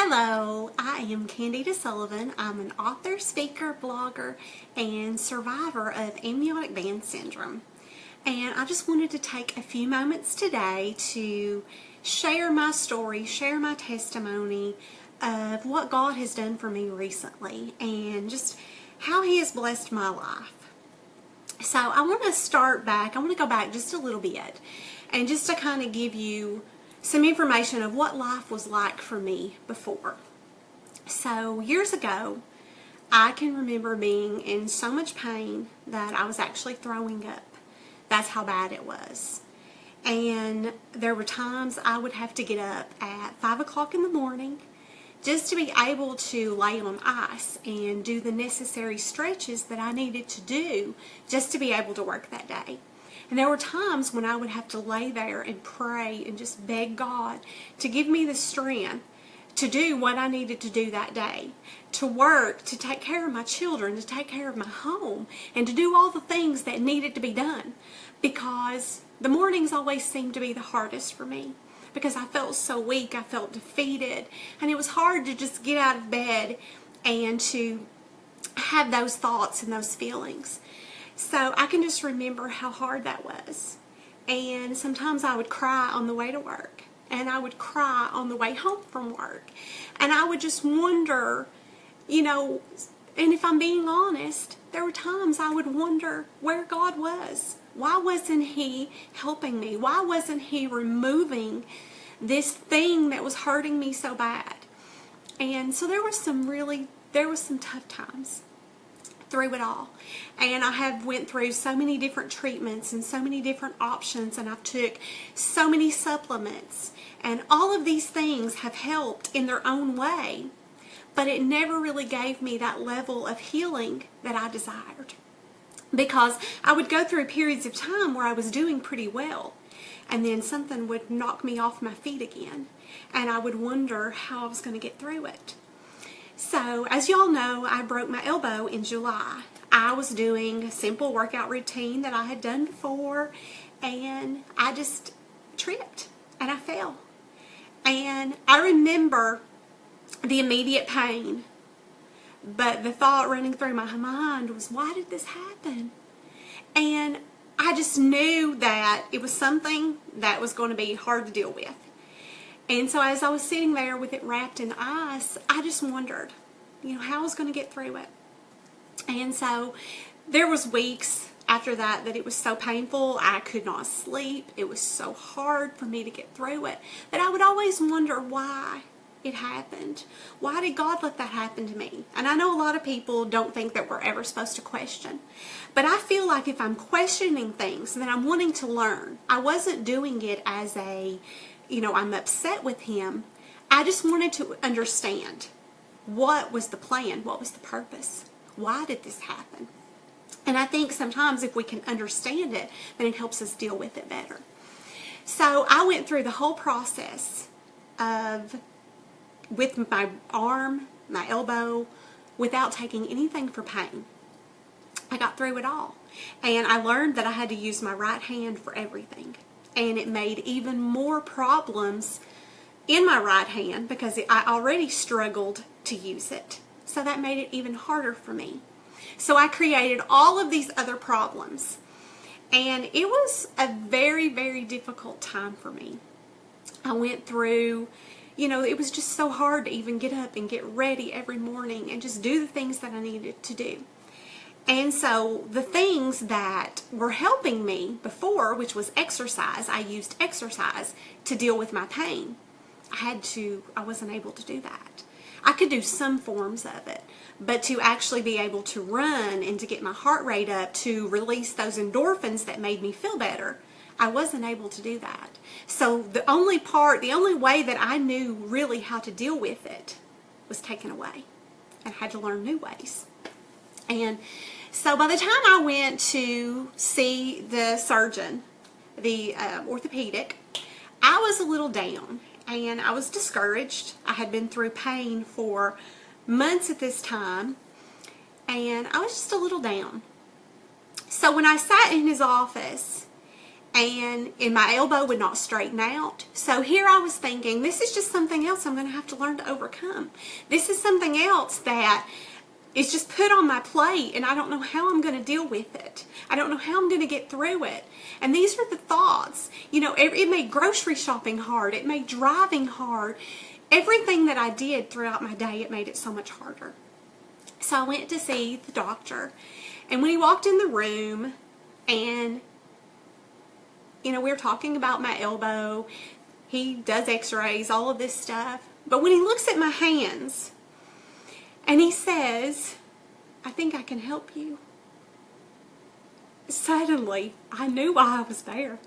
Hello, I am Candida Sullivan. I'm an author, speaker, blogger, and survivor of Amniotic Band Syndrome. And I just wanted to take a few moments today to share my story, share my testimony of what God has done for me recently and just how He has blessed my life. So I want to go back just a little bit and just to kind of give you some information of what life was like for me before. So years ago, I can remember being in so much pain that I was actually throwing up. That's how bad it was. And there were times I would have to get up at 5 o'clock in the morning just to be able to lay on ice and do the necessary stretches that I needed to do just to be able to work that day. And there were times when I would have to lay there and pray and just beg God to give me the strength to do what I needed to do that day, to work, to take care of my children, to take care of my home, and to do all the things that needed to be done, because the mornings always seemed to be the hardest for me because I felt so weak, I felt defeated, and it was hard to just get out of bed and to have those thoughts and those feelings. So I can just remember how hard that was. And sometimes I would cry on the way to work, and I would cry on the way home from work. And I would just wonder, and if I'm being honest, there were times I would wonder where God was. Why wasn't He helping me? Why wasn't He removing this thing that was hurting me so bad? And so there was some tough times through it all. And I have went through so many different treatments and so many different options, and I've took so many supplements, and all of these things have helped in their own way, but it never really gave me that level of healing that I desired, because I would go through periods of time where I was doing pretty well, and then something would knock me off my feet again, and I would wonder how I was going to get through it. So, as y'all know, I broke my elbow in July. I was doing a simple workout routine that I had done before, and I just tripped, and I fell. And I remember the immediate pain, but the thought running through my mind was, why did this happen? And I just knew that it was something that was going to be hard to deal with. And so as I was sitting there with it wrapped in ice, I just wondered, how I was going to get through it. And so there was weeks after that it was so painful, I could not sleep. It was so hard for me to get through it that I would always wonder why it happened. Why did God let that happen to me? And I know a lot of people don't think that we're ever supposed to question. But I feel like if I'm questioning things, then I'm wanting to learn. I wasn't doing it as I'm upset with Him. I just wanted to understand what was the plan, what was the purpose, why did this happen? And I think sometimes if we can understand it, then it helps us deal with it better. So I went through the whole process with my arm, my elbow, without taking anything for pain. I got through it all. And I learned that I had to use my right hand for everything. And it made even more problems in my right hand because I already struggled to use it. So that made it even harder for me. So I created all of these other problems. And it was a very, very difficult time for me. I went through, it was just so hard to even get up and get ready every morning and just do the things that I needed to do. And so the things that were helping me before, which was exercise, I used exercise to deal with my pain. I wasn't able to do that. I could do some forms of it, but to actually be able to run and to get my heart rate up to release those endorphins that made me feel better, I wasn't able to do that. So the only way that I knew really how to deal with it was taken away. And I had to learn new ways. And so by the time I went to see the surgeon, the orthopedic, I was a little down and I was discouraged. I had been through pain for months at this time, and I was just a little down. So when I sat in his office and my elbow would not straighten out. So here I was thinking, this is just something else I'm going to have to learn to overcome. This is something else that is just put on my plate, and I don't know how I'm going to deal with it. I don't know how I'm going to get through it. And these are the thoughts. You know, it made grocery shopping hard. It made driving hard. Everything that I did throughout my day, it made it so much harder. So I went to see the doctor, and when he walked in the room, and you know, we were talking about my elbow. He does x-rays, all of this stuff. But when he looks at my hands and he says, "I think I can help you," suddenly I knew why I was there.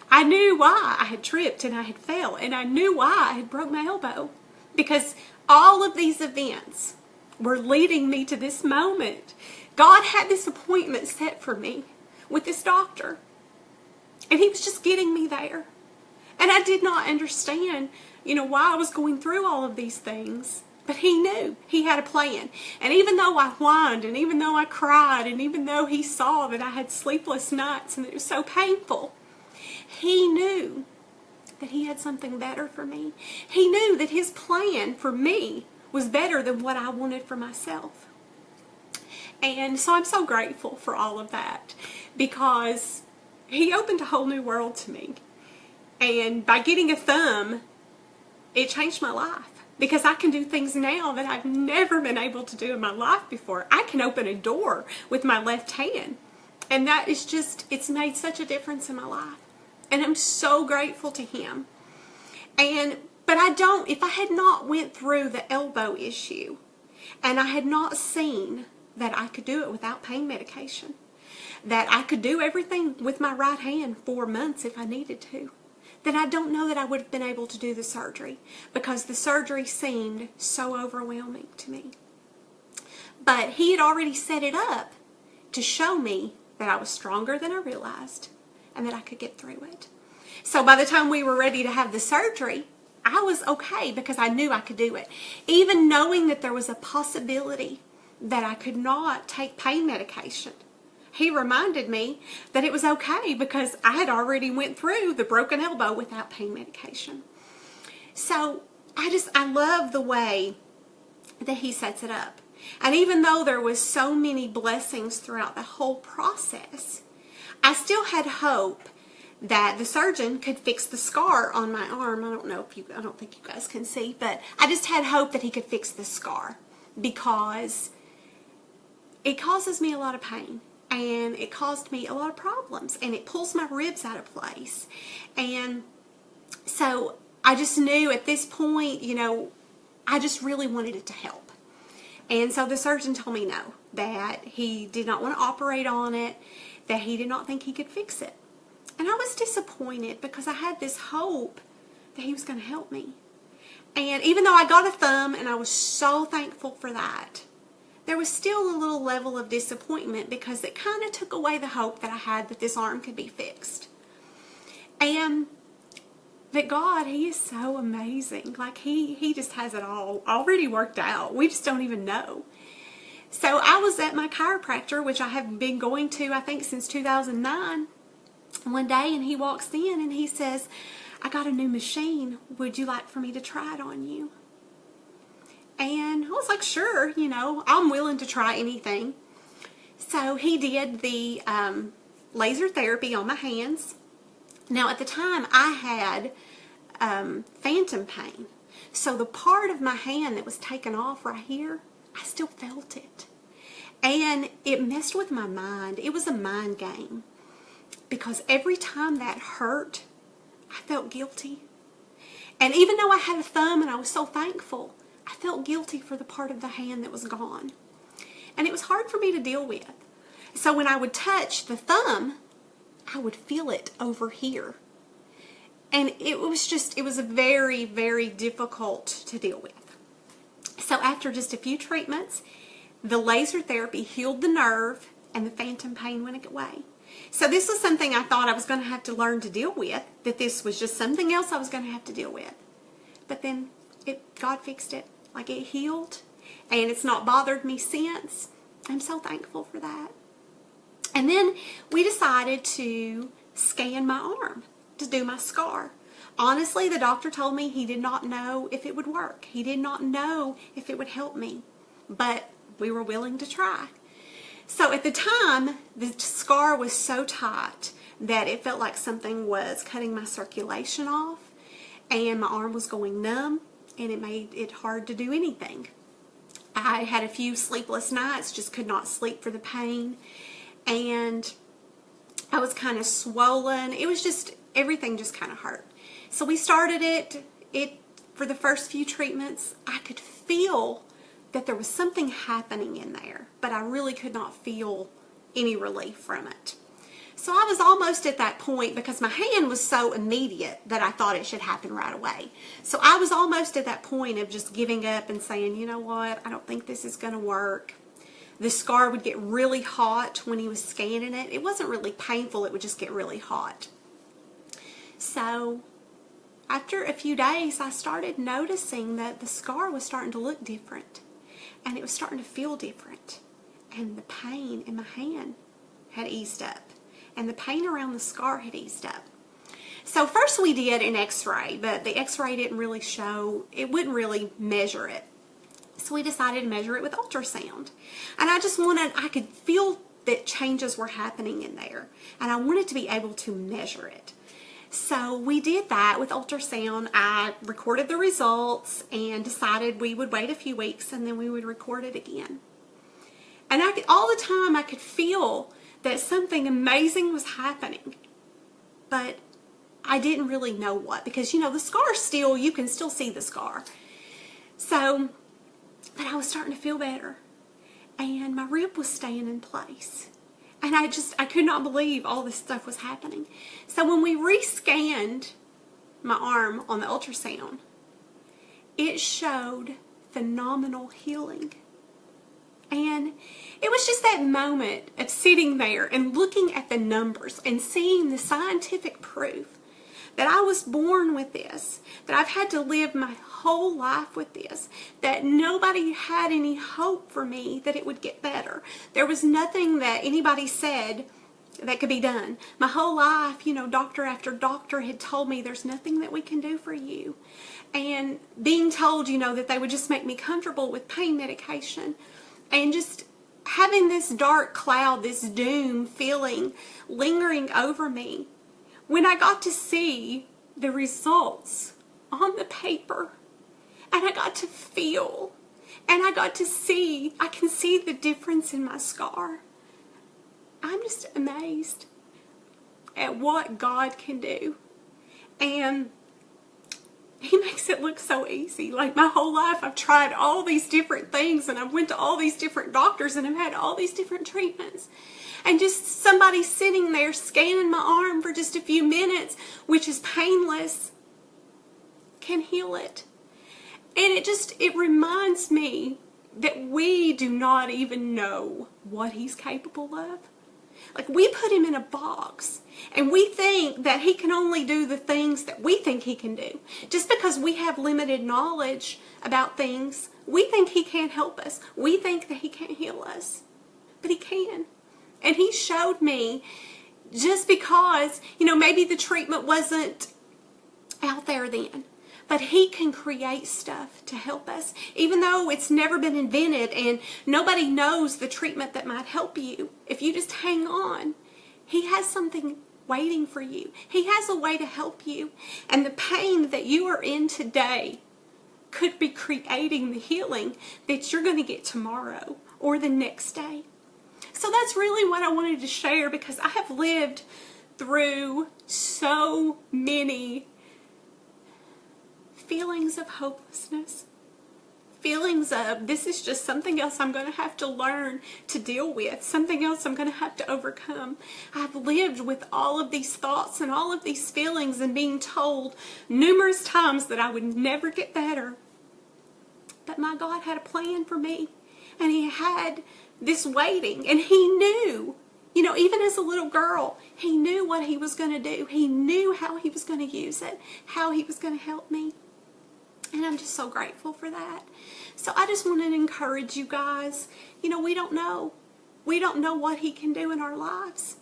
I knew why I had tripped and I had fell, and I knew why I had broke my elbow. Because all of these events were leading me to this moment. God had this appointment set for me with this doctor. And he was just getting me there. And I did not understand, you know, why I was going through all of these things. But he knew. He had a plan. And even though I whined, and even though I cried, and even though he saw that I had sleepless nights and it was so painful, he knew that he had something better for me. He knew that his plan for me was better than what I wanted for myself. And so I'm so grateful for all of that, because he opened a whole new world to me. And by getting a thumb, it changed my life. Because I can do things now that I've never been able to do in my life before. I can open a door with my left hand. And that is just, it's made such a difference in my life. And I'm so grateful to him. But if I had not went through the elbow issue, and I had not seen that I could do it without pain medication, that I could do everything with my right hand for months if I needed to, then I don't know that I would have been able to do the surgery, because the surgery seemed so overwhelming to me. But he had already set it up to show me that I was stronger than I realized and that I could get through it. So by the time we were ready to have the surgery, I was okay because I knew I could do it. Even knowing that there was a possibility that I could not take pain medication, he reminded me that it was okay because I had already went through the broken elbow without pain medication. So I love the way that he sets it up. And even though there was so many blessings throughout the whole process, I still had hope that the surgeon could fix the scar on my arm. I don't think you guys can see, but I just had hope that he could fix the scar, because it causes me a lot of pain. And it caused me a lot of problems, and it pulls my ribs out of place. And so I just knew at this point, you know, I just really wanted it to help. And so the surgeon told me no, that he did not want to operate on it, that he did not think he could fix it. And I was disappointed because I had this hope that he was going to help me. And even though I got a thumb, and I was so thankful for that, there was still a little level of disappointment, because it kind of took away the hope that I had that this arm could be fixed. And that God, he is so amazing. Like he just has it all already worked out. We just don't even know. So I was at my chiropractor, which I have been going to, I think, since 2009, one day, and he walks in and he says, "I got a new machine. Would you like for me to try it on you?" And I was like, sure, you know, I'm willing to try anything. So he did the laser therapy on my hands. Now, at the time, I had phantom pain. So the part of my hand that was taken off right here, I still felt it. And it messed with my mind. It was a mind game. Because every time that hurt, I felt guilty. And even though I had a thumb and I was so thankful, I felt guilty for the part of the hand that was gone. And it was hard for me to deal with. So when I would touch the thumb, I would feel it over here. And it was very, very difficult to deal with. So after just a few treatments, the laser therapy healed the nerve and the phantom pain went away. So this was something I thought I was going to have to learn to deal with, that this was just something else I was going to have to deal with. But then God fixed it. Like, it healed, and it's not bothered me since. I'm so thankful for that. And then we decided to scan my arm to do my scar. Honestly, the doctor told me he did not know if it would work. He did not know if it would help me, but we were willing to try. So at the time, the scar was so tight that it felt like something was cutting my circulation off, and my arm was going numb, and it made it hard to do anything. I had a few sleepless nights, just could not sleep for the pain, and I was kind of swollen. It was just, everything just kind of hurt. So we started it for the first few treatments. I could feel that there was something happening in there, but I really could not feel any relief from it. So I was almost at that point, because my hand was so immediate that I thought it should happen right away. So I was almost at that point of just giving up and saying, you know what, I don't think this is going to work. The scar would get really hot when he was scanning it. It wasn't really painful, it would just get really hot. So after a few days, I started noticing that the scar was starting to look different, and it was starting to feel different, and the pain in my hand had eased up, and the pain around the scar had eased up. So first we did an x-ray, but the x-ray didn't really show, it wouldn't really measure it. So we decided to measure it with ultrasound. And I could feel that changes were happening in there, and I wanted to be able to measure it. So we did that with ultrasound. I recorded the results and decided we would wait a few weeks and then we would record it again. And all the time I could feel that something amazing was happening, but I didn't really know what, because the scar still, you can still see the scar. So, but I was starting to feel better, and my rib was staying in place. And I could not believe all this stuff was happening. So when we rescanned my arm on the ultrasound, it showed phenomenal healing. And it was just that moment of sitting there and looking at the numbers and seeing the scientific proof that I was born with this, that I've had to live my whole life with this, that nobody had any hope for me that it would get better. There was nothing that anybody said that could be done. My whole life, doctor after doctor had told me there's nothing that we can do for you. And being told, that they would just make me comfortable with pain medication, and just having this dark cloud, this doom feeling lingering over me. When I got to see the results on the paper, and I got to feel, and I got to see, I can see the difference in my scar. I'm just amazed at what God can do. And He makes it look so easy. Like, my whole life I've tried all these different things, and I've went to all these different doctors, and I've had all these different treatments. And just somebody sitting there scanning my arm for just a few minutes, which is painless, can heal it. And it reminds me that we do not even know what He's capable of. Like, we put Him in a box, and we think that He can only do the things that we think He can do. Just because we have limited knowledge about things, we think He can't help us. We think that He can't heal us. But He can. And He showed me, just because, maybe the treatment wasn't out there then, but He can create stuff to help us. Even though it's never been invented and nobody knows the treatment that might help you, if you just hang on, He has something waiting for you. He has a way to help you. And the pain that you are in today could be creating the healing that you're going to get tomorrow or the next day. So that's really what I wanted to share, because I have lived through so many feelings of hopelessness, feelings of, this is just something else I'm going to have to learn to deal with, something else I'm going to have to overcome. I've lived with all of these thoughts and all of these feelings, and being told numerous times that I would never get better. But my God had a plan for me, and He had this waiting, and He knew, even as a little girl, He knew what He was going to do. He knew how He was going to use it, how He was going to help me. And I'm just so grateful for that. So I just wanted to encourage you guys, we don't know. We don't know what He can do in our lives.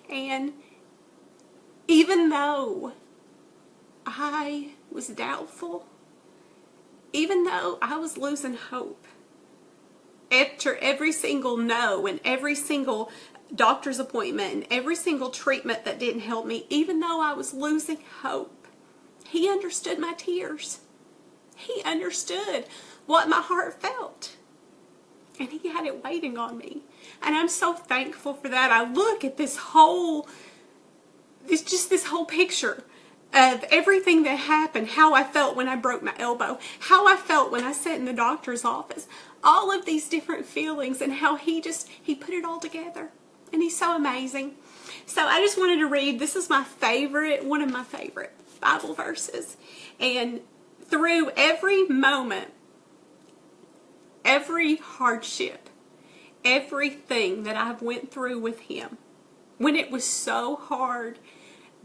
And Even though I was doubtful, even though I was losing hope, after every single no and every single doctor's appointment and every single treatment that didn't help me, even though I was losing hope, he understood my tears. He understood what my heart felt. And he had it waiting on me. And I'm so thankful for that. I look at this whole picture of everything that happened, how I felt when I broke my elbow, how I felt when I sat in the doctor's office, all of these different feelings, and how he put it all together. And he's so amazing. So I just wanted to read, this is my favorite, one of my favorite Bible verses. And through every moment, every hardship, everything that I've went through with him, when it was so hard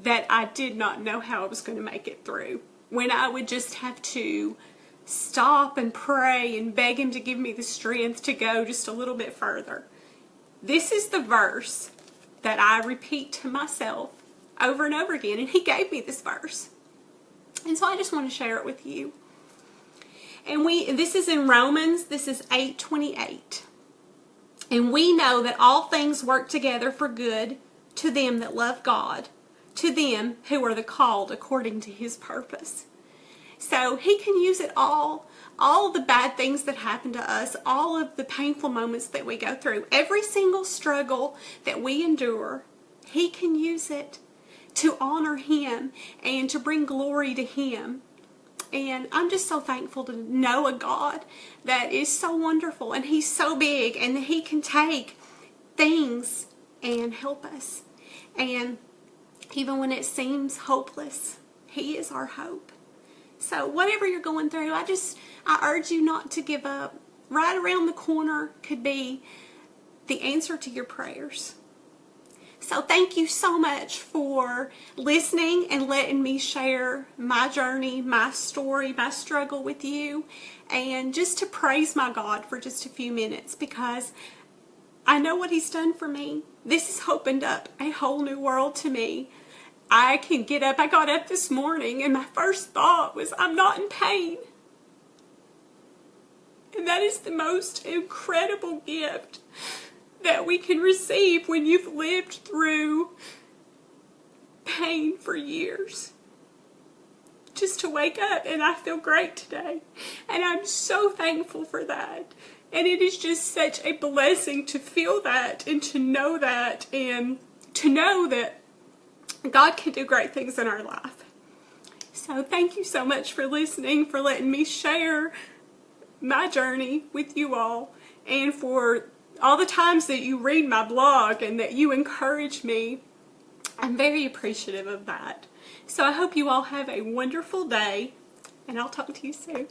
that I did not know how I was going to make it through, when I would just have to stop and pray and beg him to give me the strength to go just a little bit further. This is the verse that I repeat to myself over and over again, and he gave me this verse. And so I just want to share it with you. And this is in Romans, this is 8:28. And we know that all things work together for good to them that love God, to them who are the called according to his purpose. So he can use it all the bad things that happen to us, all of the painful moments that we go through, every single struggle that we endure, he can use it to honor him and to bring glory to him. And I'm just so thankful to know a God that is so wonderful, and he's so big, and he can take things and help us. And even when it seems hopeless, he is our hope. So whatever you're going through, I urge you not to give up. Right around the corner could be the answer to your prayers. So thank you so much for listening and letting me share my journey, my story, my struggle with you, and just to praise my God for just a few minutes, because I know what he's done for me. This has opened up a whole new world to me. I can get up. I got up this morning and my first thought was, I'm not in pain. And that is the most incredible gift that we can receive when you've lived through pain for years. Just to wake up and I feel great today. And I'm so thankful for that. And it is just such a blessing to feel that and to know that, and to know that God can do great things in our life. So thank you so much for listening, for letting me share my journey with you all, and for all the times that you read my blog and that you encourage me. I'm very appreciative of that. So I hope you all have a wonderful day, and I'll talk to you soon.